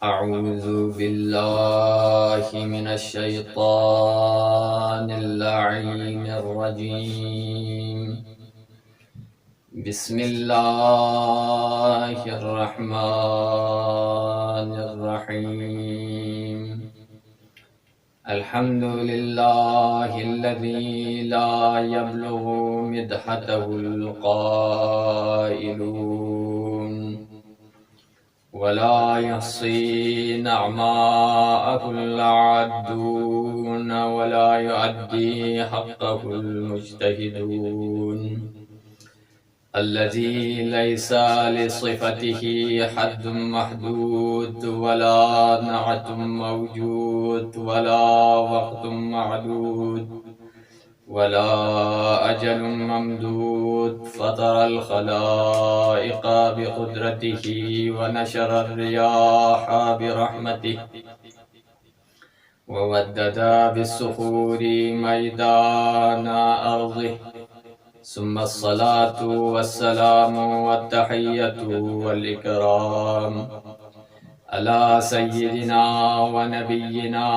أعوذ بالله من الشيطان اللعين الرجيم. بسم الله الرحمن الرحيم. الحمد لله الذي لا يبلغ مدحته القائلون ولا يحصي نعماءه العادون ولا يؤدي حقه المجتهدون. الذي ليس لصفته حد محدود ولا نعت موجود ولا وقت معدود ولا أجل ممدود. فطر الخلائق بقدرته ونشر الرياح برحمته وودد بالصخور ميدان أرضه. ثم الصلاة والسلام والتحية والإكرام على سيدنا ونبينا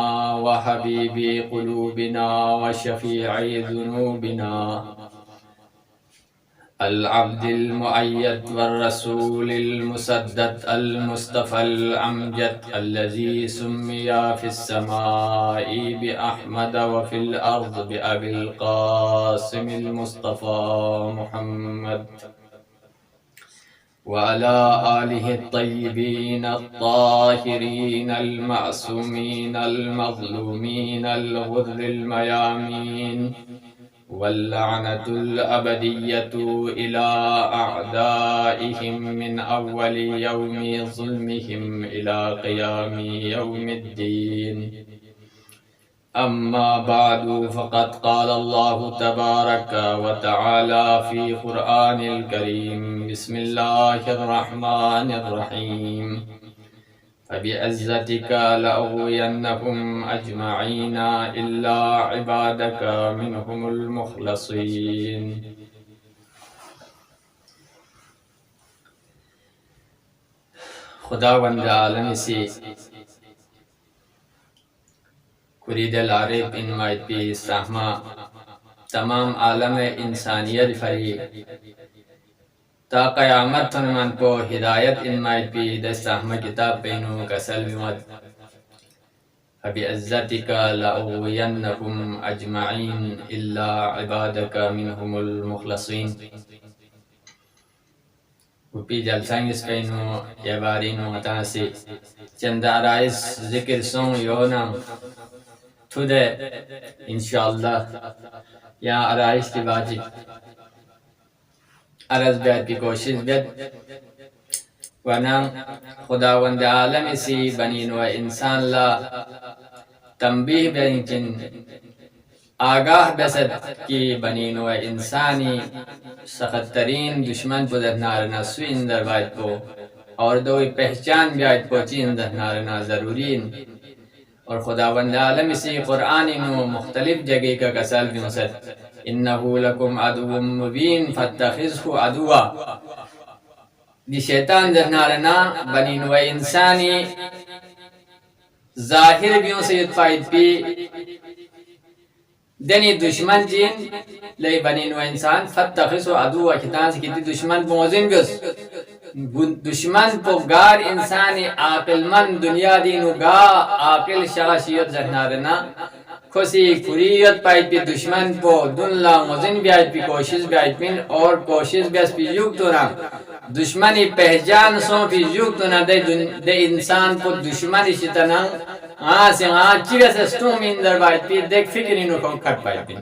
وحبيب قلوبنا وشفيع ذنوبنا العبد المؤيد والرسول المسدد المصطفى الأمجد الذي سمي في السماء بأحمد وفي الأرض بأبي القاسم المصطفى محمد، وعلى آله الطيبين الطاهرين المعصومين المظلومين الغر الميامين، واللعنة الأبدية إلى أعدائهم من أول يوم ظلمهم إلى قيام يوم الدين. أما بعد، فقد قال الله تبارك وتعالى في قرآن الكريم: بسم الله الرحمن الرحيم. فبعزتك لأغوينهم أجمعين إلا عبادك منهم المخلصين. خداوند عالم سے کرید العرب انمائد پی سہما تمام عالم انسانیت فری تا قیامت من کو ہدایت انمائد پی دستہما کتاب پینو کسل بمد. فبعزتك لأغوينهم أجمعين إلا عبادك منهم المخلصين. وپی جلسانگس پینو یبارینو اتانسی چند آرائس ذکر سون یونا تھودے انشاءاللہ یا آرائش کی باجی عرض بیت کی کوشش بیت ورنہ خداوند عالم سی بنین و انسان لا تنبیہ بینکن آگاہ بسد کی بنین و انسانی سخت ترین دشمن کو در نارنا سوی اندر باید کو اور دوی پہچان بیاید کو چی اندر نارنا ضرورین. اور خداوند عالم سی قرآن نو مختلف جگہ کا کسال بنسد: انہو لکم عدو مبین فاتخذہ عدوا. دی شیطان در نارنا بنین و انسانی ظاہر بیوں سے یتفائد پی دنی دشمن جین لئی بنین و انسان فاتخذہ عدوا کتان سے کتی دشمن موزن بیوس دشمن پو گار انسانی عاقل من دنیا دینو گا عاقل شخصیت زنارنا کسی فریت پاید پی دشمن پو دن لا موزن بیاید پی کوشش بیاید پین اور کوشش بیاید پی یوگ تونا دشمنی پہچان سو پی یوگ تونا دے انسان پو دشمنی شتنا سے چیگا سے ستوم اندر باید پی دیکھ فکرینو کو کٹ پاید پین.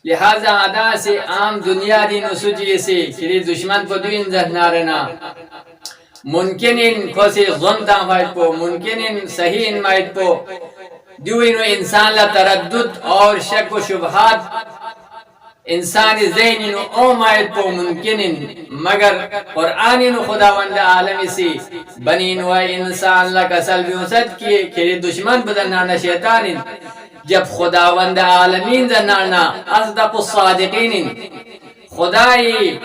لہذا ادا سے عام دنیا دی نسوجی سے کلی دشمن کو دوین زہنارنا ممکنین کھوسی ظنطا فائد پو ممکنین صحیح انمائد پو دوینو انسان لا تردد اور شک و شبہات انسانی ذہنینو او مائد پو ممکنین مگر قرآنینو خداوند عالمی سی بنین و انسان لا کسل بیوسد کیے کلی دشمن بدنانا شیطانین جب خداوند عالمین زنانا اصدق الصادقین خدای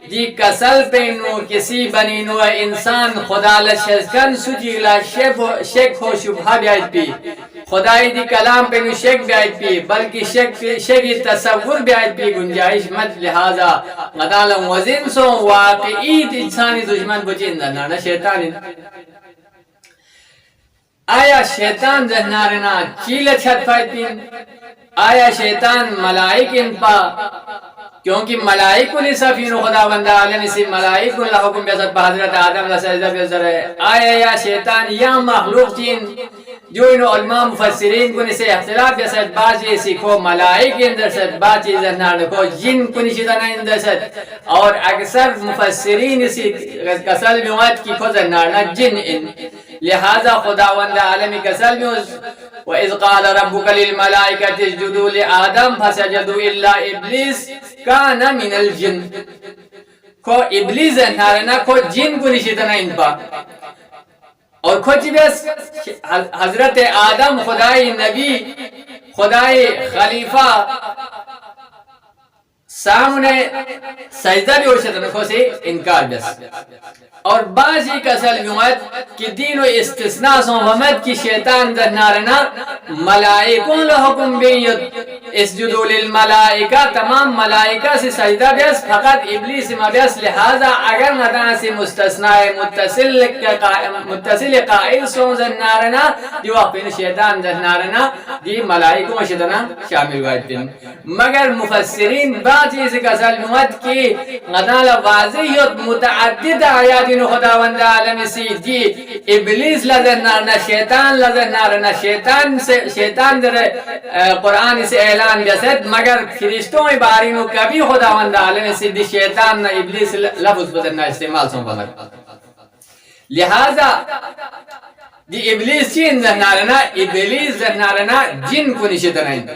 دی کسل پینو کسی بنینو انسان خدا لشکن سجیلا شک ہو شبہ بیاید پی خدای دی کلام پینو شک بیاید پی بلکہ شکی تصور بیاید پی گنجائش مت لہذا مدالا وزن سو واقعی انسانی دشمن بچین دنانا شیطانی آیا شیطان ذہنارنا چیل چھت فائد پین آیا شیطان ملائکن پا کیونکہ ملائکن صفین خدا بندہ عالم اسی ملائکن لحکم بیسد بحضرت آدم لسجدہ بیسد ہے آیا یا شیطان یا مخلوق چین جو انہوں علماء مفسرین کن اسے اختلاف بیسد باچی سیکھو ملائکن درسد باچی ذہنار کو جن کن شیطان اندرسد اور اکثر مفسرین اسی کسل بیوات کی کو ذہنارنا جن ان لہذا خداوند عالمی کسل بیوز وَإِذْ قَالَ رَبُّكَ لِلْمَلَائِكَةِ اسْجُدُوا لِآدَمَ فَسَجَدُوا إِلَّا إِبْلِيسَ كَانَ مِنَ الْجِنِّ کو ابلیس ذہنارنا کو جن کو نشیطنا ان پا اور کچھ بس حضرت آدم خدای نبی خدای خلیفہ سامنے سجدہ بھی ہو شدن کو سے انکار بس اور بعضی کسل بیوت کی دین و استثناء سو ومد کی شیطان در نارنا ملائکون لحکم بید اسجدو للملائکہ تمام ملائکہ سے سجدہ بیس فقط ابلیس ما بیس لہذا اگر مدان سے مستثناء متصل قائل سو در نارنا دی وقت پین شیطان در نارنا دی ملائکوں شدنا شامل گوید پین مگر مفسرین بعضی سے کسل بیوت کی مدان واضحیت متعدد آیات دین خداوند عالم سی دی ابلیس لذن نارنا شیطان لذن نارنا شیطان در قرآن سے اعلان بیسد مگر فرشتوں بارینو کبھی خداوند عالم سی دی شیطان نا ابلیس لفظ بدرنا استعمال سن بمر لہذا دی ابلیس چین در نارنا ابلیس در نارنا جن کو نشتنائن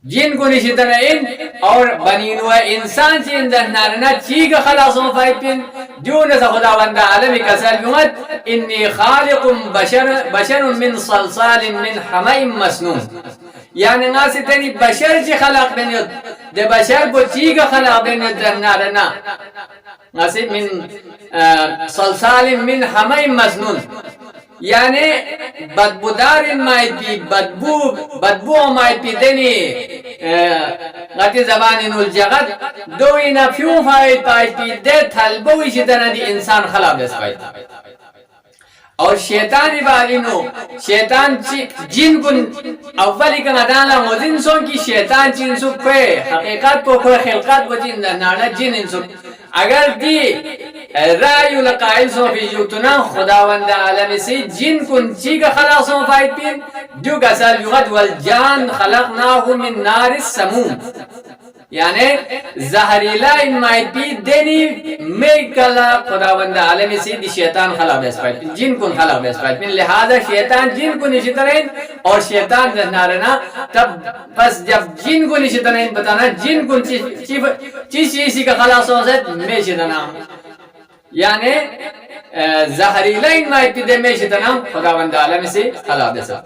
جن کو نشتنائن اور بنینو انسان چین در نارنا چیگ خلاصوں فائپین جون سے خداوند عالمی کسل بیوت انی خالق بشر من صلصال من حمئ مسنون یعنی ناسی تنی بشر چی خلق بینید دے بشر کو چیگ خلق بینید در نارنا ناسی من صلصال من حمئ مسنون یعنی بدبودار مائی پی بدبو مائی پی دنی غتی زبان الجغت دو اینا فیون فائد پائی پی دے تھلبوی شدنا دی انسان خلاب اس پائی اور شیطانی بالینو شیطان جن کن اولی کا ندانا مدن سون کی شیطان چین سو کوئی حقیقت کو کوئی خلقات وجین نانا جن انسو اگر دی رائیو لقائل سو فی جوتنا خداوند عالم سے جن کن چی کا خلاصوں فائد پین جو کسال یغد والجان خلقناہو من نار السموم یعنی زہریلا ان مائد پی دینی میں کلا خداوند عالم سے دی شیطان خلا بیس فائد پین جن کن خلا بیس فائد پین لہذا شیطان جن کو نشترین اور شیطان دہنارنا تب بس جب جن کو نشترین بتانا جن کن چیسی کا خلاصوں سے میں شدنا یعنی زہریلا ان مائد دے میں شدنا خداوند عالم سے خلا بیسا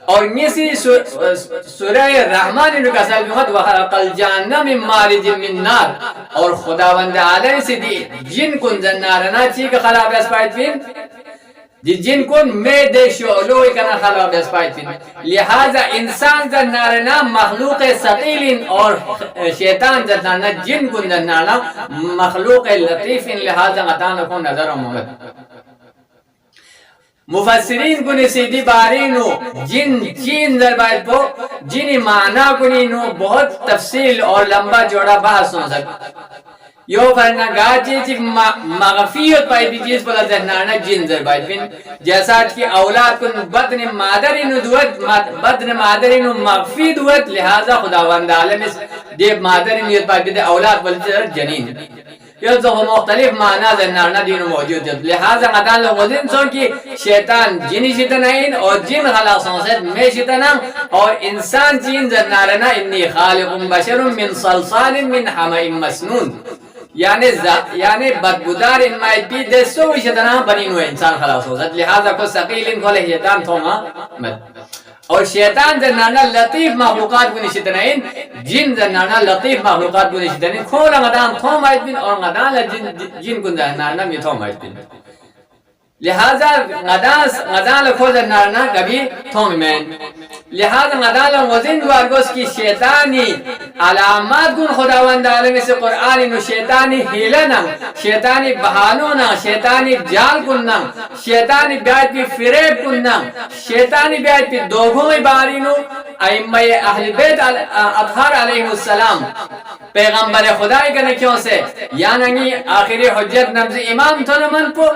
اور نیسی سورہ رحمان انہوں کا سال بیمت وَخَلَقَ الْجَانَّ مِن مَارِجٍ مِن نار اور خداوند عالم سے دی جن کن زنارنا چی کا خلا بیس پائد پین دی جن کن میں دے شعلوی کنا خلا بیس پائد پین لہذا انسان زنارنا مخلوق ثقیل اور شیطان زنارنا جن کن زنارنا مخلوق لطیف لہذا غطان کن نظر محمد مفسرین کنی سیدھی بارینو جن چین در باید پو جنی معنی کنی نو بہت تفصیل اور لمبا جوڑا بحث ہو سکتا یو فرنا گا چیزی مغفیت پائی بھی چیز بلا ذہنانا جن در باید بین جیسا کہ اولاد کن بدن مادری نو دوت بدن مادری نو مغفی دوت لہذا خداوند عالم اس دیب مادری نیت پائی بھی اولاد بلچر جنین یہ تو مختلف معنی ذہنارنا دینو موجود ہے لہذا قدان لوگ وزن سن کی شیطان جنی شیطنائن اور جن خلاصوں سے میں شیطنہ اور انسان جن ذہنارنا انی خالق بشر من صلصال من حمئ مسنون یعنی بدبودار ان مائد بھی دے سوی شیطنہ بنینو انسان خلاصوں سے لہذا کو سقیل ان کو لہیتان تھوما مد اور شیطان زنانا لطیف مخلوقات کو نشتنین جن زنانا لطیف مخلوقات کو نشتنین کھولا غدام تھوم آئیت بین اور غدان جن کو زنانا می تھوم آئیت بین لہذا غدان لکھو زنانا کبھی تھوم مین لہذا غدان وزن وارگوز کی شیطانی علامات کن خداوند عالمی سے قرآن نو شیطانی حیلنا شیطانی بہانونا شیطانی جال کننا شیطانی بیعت پی فریب کننا شیطانی بیعت پی دوگوں بارینو ائمہ اہل بیت اطہار علیہ السلام پیغمبر خدای کا کیوں سے یعنی آخری حجت نمز امام تو نمن پو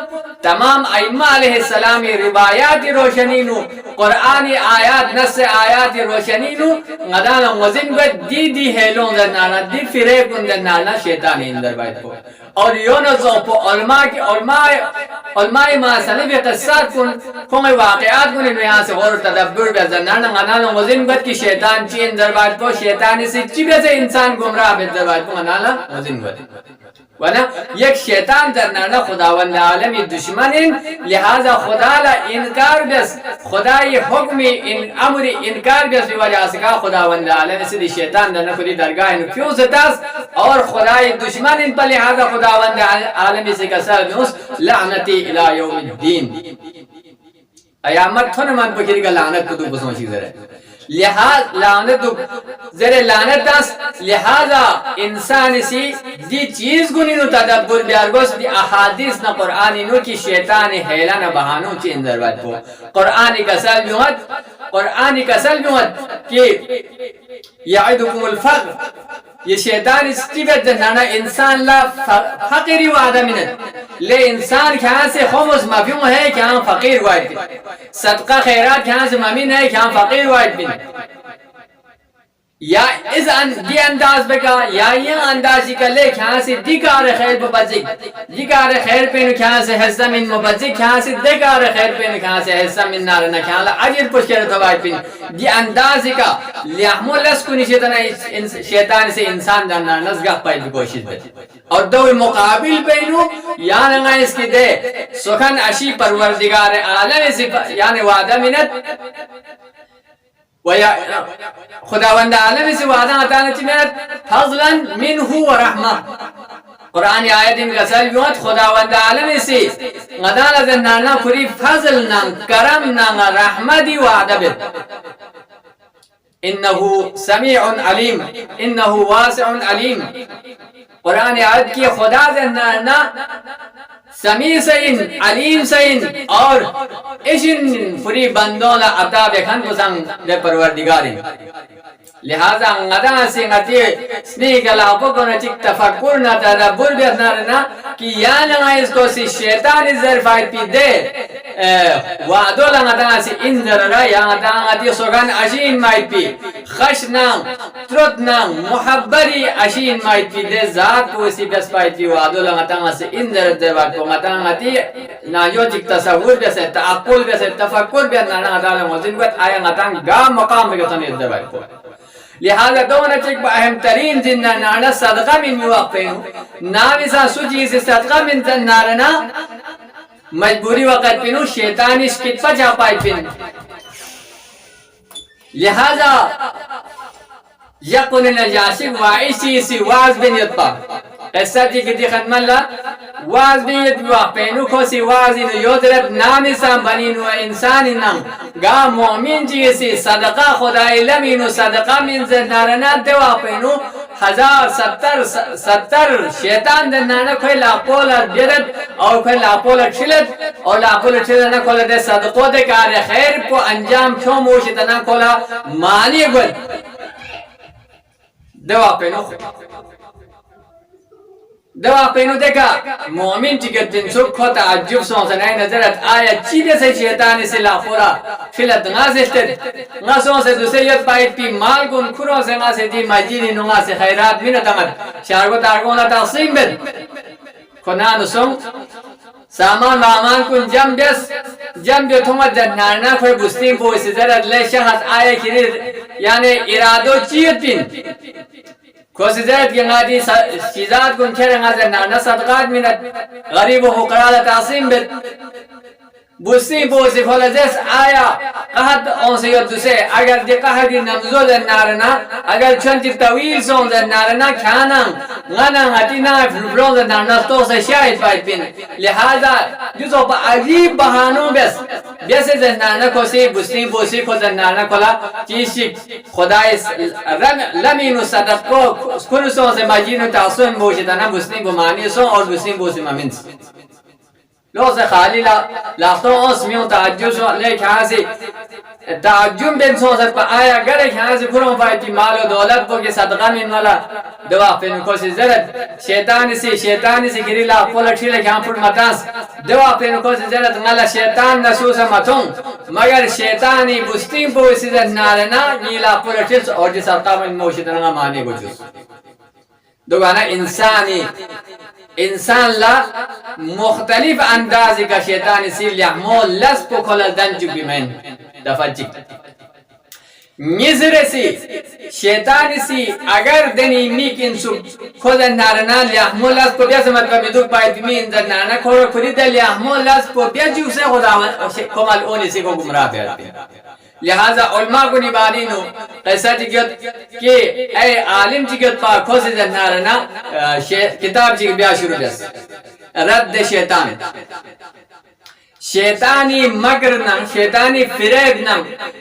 تمام ائمہ علیہ السلام روایات روشنینو قرآنی آیات نص آیات روشنینو غدان وزن گد دی حیلون زنانا دی فریب کن زنانا شیطانی اندر باید پو اور یونزو پو علماء ما سنبی قصات کن واقعات کن انو یہاں سے غور تدبر بے زنانا غدان وزن گد کی شیطان چی اندر باید پو شیطانی سے چی بے سے انسان گمراہ بے اندر باید پو غدان وزن گد ورنہ یک شیطان درنانا خداوند عالمی دشمن لہذا خدا لا انکار بس خدای حکمی امری انکار بس بھی وجہ سکا خداوند عالمی سے شیطان درنا خودی درگاہ انو کیوں ستاس اور خدای دشمن ان پر لہذا خداوند عالمی سے کسر نوس لعنتی الى یوم الدین ایامت تھونے من پکری کا لعنت کو تو بسوچی ذرے لہذا لعنت زیر لعنت داس لہذا انسان سی دی چیز گنی نو تدبر بیارگوس دی احادیث نا قرآنی نو کی شیطان حیلہ نا بہانو چی اندر بات پو قرآنی کسل بیوت کہ یعدکم الفقر یہ شیطان استیبت جنانا انسان لا فقیری وعدہ منت لے انسان کہاں سے خمس مفیوم ہے کہاں فقیر وائد بن صدقہ خیرات کہاں سے ممین ہے کہاں فقیر وائد بن یا اس دی انداز بکا یا یہ اندازی کا لے کہاں سے دی کار خیر مبزک دی کار خیر پینو کہاں سے حصہ من مبزک کہاں سے دی کار خیر پینو کہاں سے حصہ من نارنا کہاں لا عجل پشکر دوائد پین دی اندازی کا لیحمو لسکونی شیطان سے انسان دانا نزگاہ پاید بکوشید بیتی اور دو مقابل پینو یعنی نگا اس کی دے سکن اشی پروردگار عالم سے یعنی وعدہ منت خداوند عالمی سے وعدہ اتانا چنیت فضلا منہو و رحمہ قرآن آیت ان کا سلویت خداوند عالمی سے غدانا زنانا کری فضل نام کرم نام رحمتی وعدہ بیت انہو سمیع علیم انہو واسع علیم قرآن آیت کی خدا زنانا سمیع سین علیم سین اور اشن فری بندولا عطا بکھن پسنگ دے پروردگاری لہذا غدا سے غتی سنیگ لاپو کنا چک تفکر نا تدبر بیتنا رنا کہ یا لگا اس کو سی شیطان ظرفائد پی دے وعدو لغدا سے اندر را یا غدا غتی سوگن اشین مائد پی خش نام ترد نام محبری اشین مائد پی دے ذات کو اسی بس پائد پی وعدو لغدا سے اندر دے وقت کو غدا غتی نایو چک تصور بیسے تعقل بیسے تفکر بیتنا غدا لغزن گوت آیا غدا گا مقام بگتن ادھر وقت کو لہذا دونا چک با اہم ترین زندہ نانا صدقہ من موقعینو نامی سا سوچی سے صدقہ من نارنا مجبوری وقت پینو شیطانی شکت پا جا پائی پین لہذا یقن نجاشق وائشی سی واز بنیت پا قصہ جی کتی ختم اللہ واز بنیت پا پینو کو سی وازی نو یودرت نامی سا بنینو انسانی نام گا مومن جی سی صدقہ خدای لمینو صدقہ من زنارنا دیوا پینو 1070 شیطان دنانا کوئی لاپولا بیرد اور کوئی لاپولا چلد اور لاپولا چلد نا کولا دے صدقو دے کار خیر کو انجام کیوں موشی دنا کولا مانی گل دیوا پینو دیکھا مومن چکر جنسوک کو تعجب سونسنائی نظرت آیا چیدے سے شیطانی سے لاپورا فلت نگا سشتد نگا سون سے دوسریت پائیت پی مال کن کھروں سے نگا سے دی مجینی نگا سے خیرات منت امد شارگو تارگونا تقسیم بد کنانو سون سامان و آمان کن جم بیو تمت جنانا کوئی بستیم پویسی زرد لے شخص آیا کنیر یعنی ارادو چیت پین کوسی زرد کی نادی چیزات کن کھر نظر نانا صدقات منت غریب و فقرال تقسیم بد بوسی بوسی فلزس آیا قهد اونسیت دوسه اگر دی قهدی نمزو در نارنا اگر چند طویل سون در نارنا کانم غنم هتی نای فلبرون در نارنا توسه شاید باید بین لحاظا جزو با عجیب بحانو بس در نارنا کسی بوسی بوسی کو در نارنا کلا چیشی خدای لمینو صدق کو کنو سون سے مجینو تحسن بوشتنا بوسی بمانی سون اور بوسی بوسی ممنس لوز خالی لاختوں اس میوں تعجب سو لیک ہاسی تعجب بن سو سر پا آیا گرے ہاسی پھروں پایتی مال و دولت کو کہ صدقہ من والا دوا پھر کو سی زرد شیطانی سی گری لا پولٹھی لے ہاں پھر متاس دوا پھر کو سی زرد مالا شیطان نسوس متوں مگر شیطانی بستیم پو سی زر نارنا نیلا پولٹھی اور جس صدقہ من موشتنگا مانے کو جس دوگانا انسان لا مختلف اندازی کا شیطان سی لیحمول لس کو کھولا دنجو بیمین دفجی میزر سی شیطان سی اگر دنی میک انسو خود نارنا لیحمول لس کو بیس مطلب میدوک باید بیمین در نارنا کھوڑا کھوڑی در لیحمول لس کو بیجو سے خدا کمال اونی سی کو گمراہ بیارتی لہذا علماء کو نبانینو قصہ چکت کہ اے عالم چکت پا کھوسی در نارنا کتاب چکت بیا شروع جس رد شیطان شیطانی مگر نہ شیطانی فریب نہ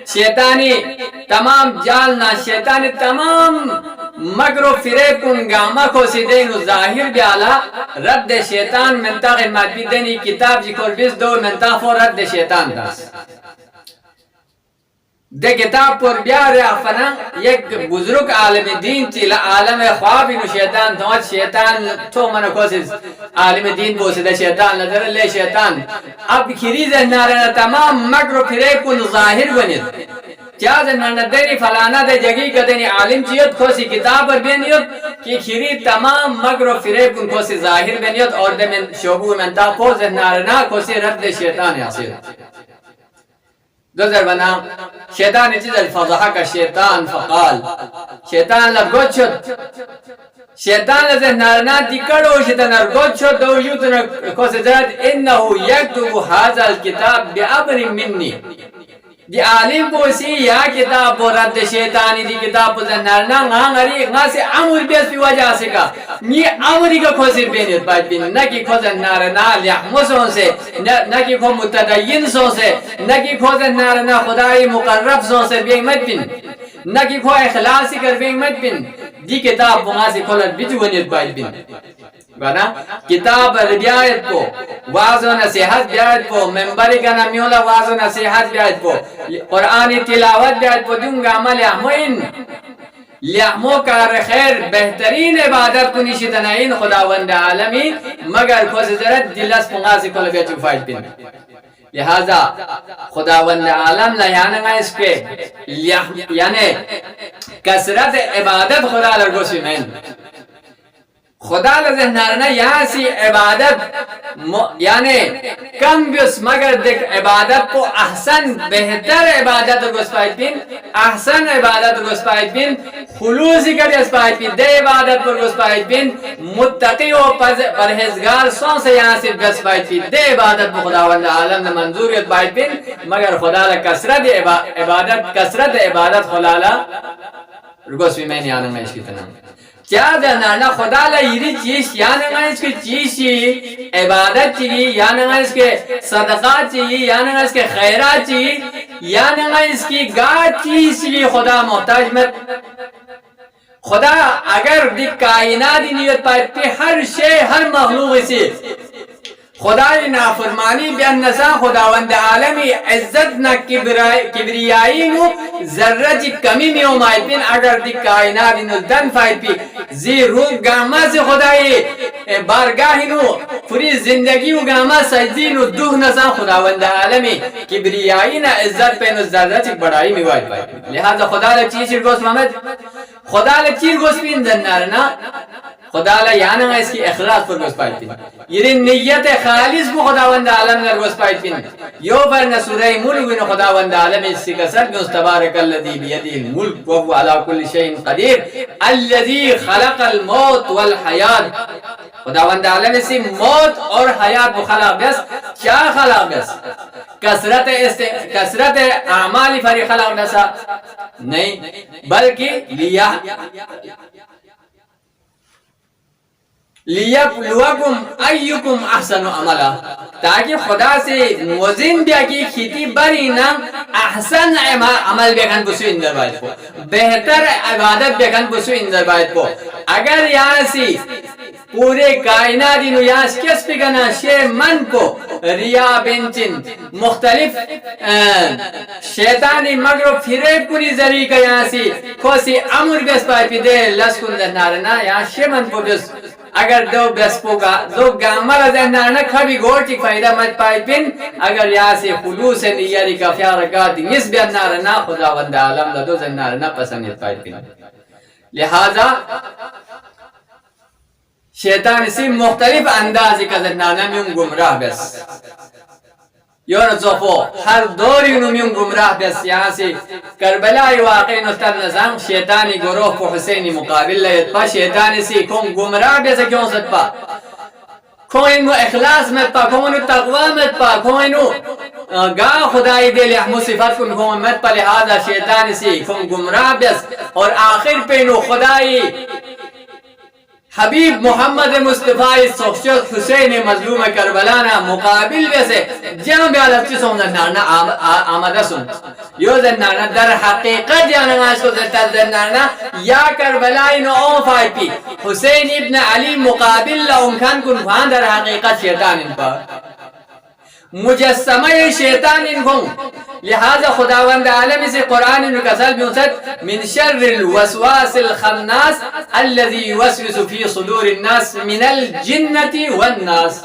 شیطانی تمام جال نہ شیطانی تمام مگر و فریب کن گاما کو سیدین ظاہر بیالا رد شیطان منطق مادی دینی کتاب جی کل بیس دو منطق و رد شیطان داس دے کتاب پر بیار افنا یک بزرگ عالم دین تھی عالم خواب انو شیطان توات شیطان تو منو کوسیز عالم دین بوسی دے شیطان نظر لے شیطان اب کھریز نارنا تمام مکر و فریب کن ظاہر بنید کیا زنانا دینی فلانا دے جگی کا دینی عالم چیت کھوسی کتاب پر بینیت کہ کھری تمام مکر و فریب کن کھوسی ظاہر بنید اور دے من شعبو من تا پوز نارنا کھوسی رد شیطان حاصل دوزر بنا شیطان چیز الفضحہ کا شیطان فقال شیطان لگوت شد شیطان لزہ نارنا دیکڑو شیطان لگوت شد دو یوتنا کوس زرد انہو یکتب حاضر الكتاب بیعبر منی دی عالم بوسی یا کتاب بو رد شیطانی دی کتاب بو زنارنا غری غاسی عمر بیس پی وجہ سکا نی عمری کا کھوزر بینید باید بین نکی کھوزر نارنا لحمسون سے نکی کھو متدین سون سے نکی کھوزر نارنا خدای مقرب سون سے بین مت بین نکی کھو اخلاصی کر بین مت بین دی کتاب بو غاسی کھولت بیجو ونید باید بین بنا کتاب بیایت کو واضح و نصیحت بیایت کو ممبری کا نمیولا واضح و نصیحت بیایت کو قرآن تلاوت بیایت کو دونگا عمل احموین لیحمو کار خیر بہترین عبادت کو نشیدنائین خداوند عالمی مگر خوز زرد دلس پنگاسی کل بیچو فائد بین لہذا خداوند عالم لیانگا اس کے یعنی کسرت عبادت خدا لرگوسی میں خدا لذہ نارنا یہاں سی عبادت یعنی کم بیس مگر دیکھ عبادت کو احسن بہتر عبادت کو سپاہد بین احسن عبادت کو سپاہد بین خلوصی کر سپاہد بین دے عبادت کو سپاہد بین متقی و پرہزگار سون سے یہاں سی بس سپاہد بین دے عبادت کو خداوند عالم نے منظوریت پاہد بین مگر خدا کسرت عبادت خدا رگوس بھی میں نہیں آنا میں اس کی تنام کیا دنانا خدا لئیری چیز یا نگا اس کی چیز چیئے عبادت چیئے یا نگا اس کے صدقات چیئے یا نگا اس کے خیرات چیئے یا نگا اس کی گاہ چیز چیئے خدا محتاج مت خدا اگر دیکھ کائناتی نیت پائے ہر شے ہر مخلوق سے خدای نافرمانی بیان نسا خداوند عالمی عزت نہ کبریائی نو ذرہ جی کمی میں امائد بین اگر دی کائنات نو دن فائد بی زی روح گاما سے خدای بارگاہ نو پوری زندگی و گاما سجدی نو دوہ نسا خداوند عالمی کبریائی نا عزت پہ نو ذرہ جی بڑائی میں وائد بائی لہذا خدا لچیز گوس محمد خدا لچیز گوس بین دنارنا خدا یعنی اس کی اخلاص پر گوس پائد بین یہ نیت خالص کو خداوند عالم نے گوس پائد بین یو پر نسورہ ملک بین خداوند عالم اس کی کسر گوس تبارک اللذی بیدی الملک وہو علا کل شئین قدیر اللذی خلق الموت والحیات خداوند عالم اسی موت اور حیات کو خلق بس کیا خلق بس کثرت اعمال فری خلق نسا نہیں، بلکہ لیبلوکم ایکم احسن عملا، تاکہ خدا سے موزن بیا کی کھیتی بری نا احسن عمل بیکن بسو اندر باید کو، بہتر عبادت بیکن بسو اندر باید کو. اگر یہاں سی پورے کائنات انو یاس کس بگنا شے من کو ریا بنچن مختلف شیطانی مگرو فریب کنی ذریعہ یہاں سی خوصی امر بس پائی پی دے لسکن دہنارنا یہاں شے من کو بس اگر دو بس پوگا دو گامر دہنارنا کبھی گوڑ کی فائدہ مت پائی پین اگر یہاں سی خلوص نیاری کا فیارکاتی نس بیانارنا خدا وند عالم لدو زنارنا پسندیت پائی پین. لہذا شیطان اسی مختلف اندازی کا زنانا میون گمراہ بس یون زفو ہر دوری انو میون گمراہ بس. یہاں سے کربلائی واقعی نفتر نظام شیطانی گروہ کو حسینی مقابل لیت پا شیطان اسی کون گمراہ بس کیوں ست پا کون انو اخلاص مت پا کون انو تقوی مت پا کون انو گاہ خدای دے لحمو صفت کن کون مت پا. لہذا شیطان اسی کون گمراہ بس اور آخر پہ انو خدای حبیب محمد مصطفیٰ سخشت حسین مظلوم کربلانا مقابل ویسے جہاں بیالت چی سوندر نارنا آمدہ سن یو زنارنا در حقیقت جانا ناشکو زنارنا یا کربلائی نو اون فائی پی حسین ابن علی مقابل لونکان کن فان در حقیقت شیطان ان پر مجسمہ شیطان ان کو. لہذا خداوند عالم سے قرآن ان کا سل بیونسد من شر الوسواس الخناس الذي يوسوس في صدور الناس من الجنة والناس.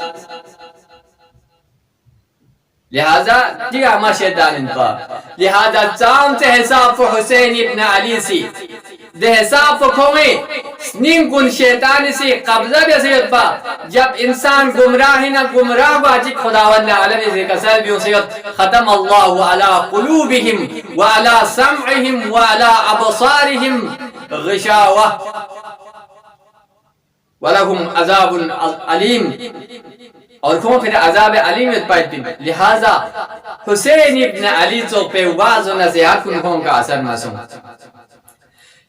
لہذا دیگا ہما شیطان ان پر. لہذا چاہم سے حساب حسین ابن علی سی دے حساب کھوئے نیم کن شیطان سی قبضہ بیسیت پا جب انسان گمراہی نہ گمراہ واجی خداوند عالم سے کسل بیوں سیت ختم اللہ علی قلوبہم وعلی سمعہم وعلی ابصارہم غشاوہ ولہم عذاب علیم اور کون پھر عذاب علیمیت پائیتی. لہذا حسین ابن علی تو پہ واضح و نصیحت کن کون کا اثر معصوم.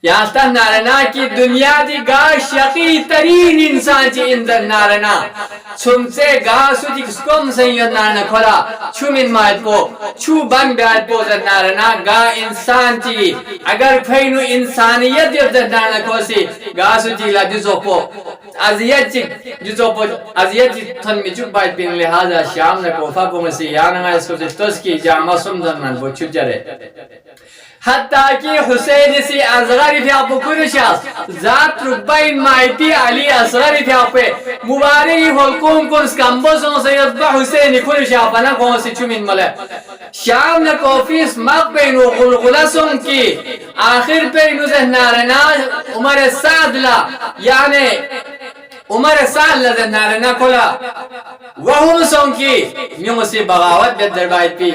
یہاں تک نارنا کی دنیا دی گاہ شقی ترین انسان چی اندر نارنا چھم سے گاہ سو جی کس کم سید نارنا کھولا چھو من مائد پو چھو بن بیاد پو در نارنا گاہ انسان چی اگر پھینو انسانیت دیو در نارنا کھوسی گاہ سو جی لجزو پو عذیت چی جزو پو عذیت چی تھن میں چک باید پین. لہذا شام نے کوفا پو مسی یانگا اس کو جتوس کی جامع سمدن من پو چھو جرے حتیٰ کہ حسین سی اصغری تھے آپ کنشاس ذات ربین مائیتی علی اصغری تھے آپ مبارکی حلقوم کنس کمبوسوں سے یدبا حسین کنشاس پنا کون سی چومین ملے شام نے کوفیس مق پینو غلغلسوں کی آخر پینو زہنارنا عمر سادلہ یعنی عمر سال لذن نارنا کھولا وہم سون کی میوں سے بغاوت بید در باید پی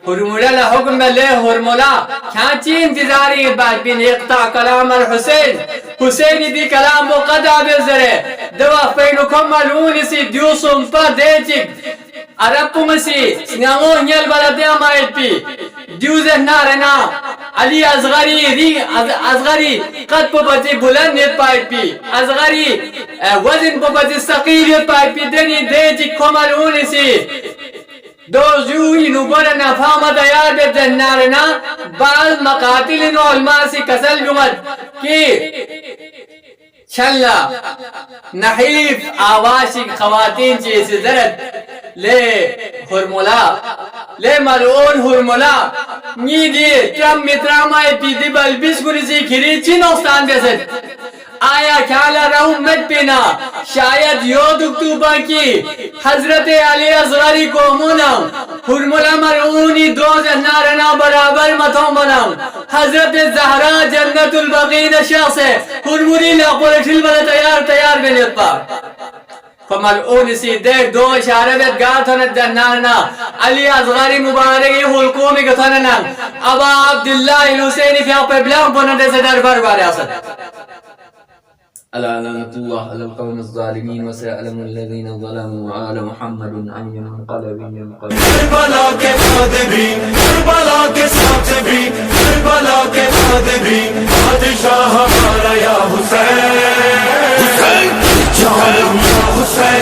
حرمولا لحکم لے حرمولا کھانچی انتظاری باید پی اقتع کلام الحسین حسینی دی کلام و قدع بزرے دوا فینو کم ملعونی سی دیوسم پا دے چک عرب پو مسی سنیامو ہنیل بلدیاں مائد پی دیوزہ نارنا علی اصغری قد پو بچی بلند نیت پائد پی اصغری وزن پو بچی سقیل نیت پائد پی دنی دے چی کمال ہونی سی دو جوئی نبورا نفام دیار بیت نارنا بعض مقاتل نو علماء سی کسل جمد کی چھلا نحیف آواشی خواتین چیسی زرد لے حرمولا لے ملعون حرمولا نی دی ترم مترامائی پی دی بلبیس کنی سی کھری چی نقصان بیسد آیا کھالا رہوں مت پینا شاید یو دکتوبہ کی حضرت علی اصغری کو منم حرمولا ملعونی دو زہنارنا برابر متوں منم حضرت زہرا جنت البقین شخص ہے حرمولی لقبول ٹھل بلا تیار بینیت پا فملعون سی دیکھ دو اشارہ بیت گات ہوند جنارنا علی اصغری مبارکی حلقومی کتھننا ابا عبداللہ الحسینی فیاق پہ بلان پونندے سے دربار بارے آسد ألا لعنة الله على القوم الظالمين وسيعلم الذين ظلموا وآل محمد أي منقلب ينقلب کربلا کے بعد بھی کربلا کے ساتھ بھی کربلا کے بعد بھی بادشاہ ہمارا یا حسین حسین یا حسین